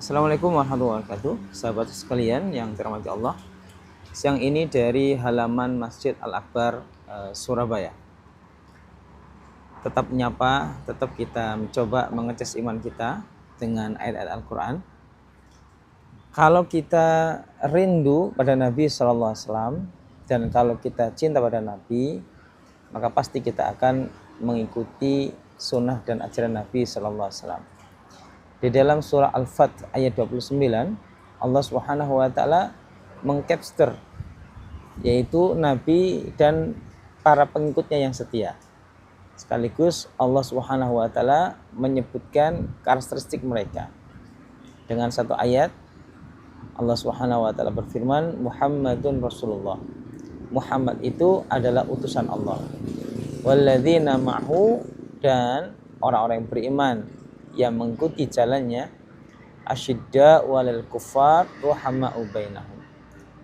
Assalamualaikum warahmatullahi wabarakatuh, sahabat sekalian yang dirahmati Allah. Siang ini dari halaman Masjid Al-Akbar Surabaya. Tetap menyapa, tetap kita mencoba mengecas iman kita dengan ayat-ayat Al-Quran. Kalau kita rindu pada Nabi SAW dan kalau kita cinta pada Nabi, maka pasti kita akan mengikuti sunnah dan ajaran Nabi SAW. Di dalam surah Al-Fath ayat 29, Allah Subhanahu wa taala mengcapture yaitu nabi dan para pengikutnya yang setia. Sekaligus Allah Subhanahu wa taala menyebutkan karakteristik mereka. Dengan satu ayat Allah Subhanahu wa taala berfirman, Muhammadun Rasulullah. Muhammad itu adalah utusan Allah. Walladzina ma'hu, dan orang-orang yang beriman yang mengikuti jalannya, asyidda walal kufar ruhama'u bainahum.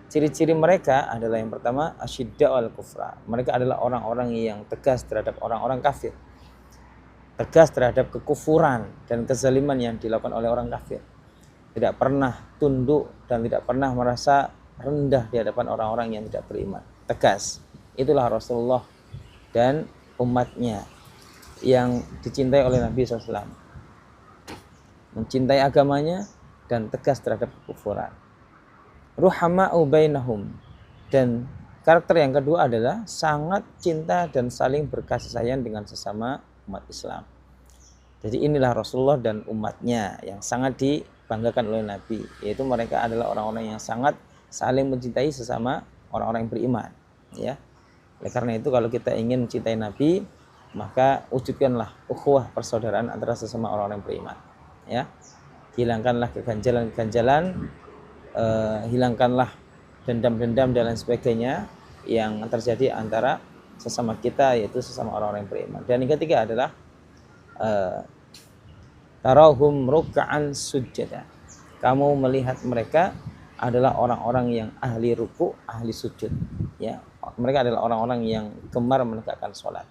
Ciri-ciri mereka adalah yang pertama asyidda wal kufra. Mereka adalah orang-orang yang tegas terhadap orang-orang kafir. Tegas terhadap kekufuran dan kezaliman yang dilakukan oleh orang kafir. Tidak pernah tunduk dan tidak pernah merasa rendah di hadapan orang-orang yang tidak beriman. Tegas. Itulah Rasulullah dan umatnya yang dicintai oleh Nabi SAW. Mencintai agamanya dan tegas terhadap kekufuran. Ruhama'u bainahum, dan karakter yang kedua adalah sangat cinta dan saling berkasih sayang dengan sesama umat Islam. Jadi inilah Rasulullah dan umatnya yang sangat dibanggakan oleh Nabi, yaitu mereka adalah orang-orang yang sangat saling mencintai sesama orang-orang yang beriman, ya. Oleh karena itu kalau kita ingin mencintai Nabi, maka wujudkanlah ukhuwah persaudaraan antara sesama orang-orang yang beriman. Ya, hilangkanlah keganjalan-keganjalan, hilangkanlah dendam-dendam dan lain sebagainya yang terjadi antara sesama kita, yaitu sesama orang-orang yang beriman. Dan yang ketiga adalah tarahum ruk'an sujada. Kamu melihat mereka adalah orang-orang yang ahli ruku', ahli sujud. Ya, mereka adalah orang-orang yang gemar menegakkan sholat.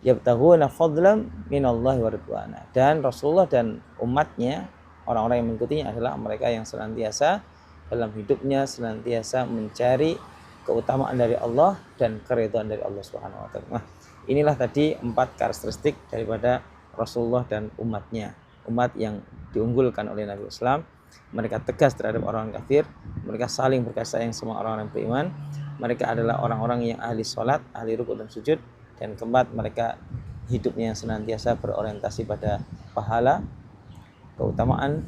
Yabtaghuna fadlan minallahi wa ridwana. Dan Rasulullah dan umatnya, orang-orang yang mengikutinya adalah mereka yang senantiasa dalam hidupnya senantiasa mencari keutamaan dari Allah dan keridhaan dari Allah Subhanahu wa taala. Nah, inilah tadi 4 karakteristik daripada Rasulullah dan umatnya. Umat yang diunggulkan oleh Nabi Islam. Mereka tegas terhadap orang kafir, mereka saling berkasih sayang sama orang-orang beriman. Mereka adalah orang-orang yang ahli salat, ahli rukuk dan sujud. Dan keempat, mereka hidupnya senantiasa berorientasi pada pahala, keutamaan,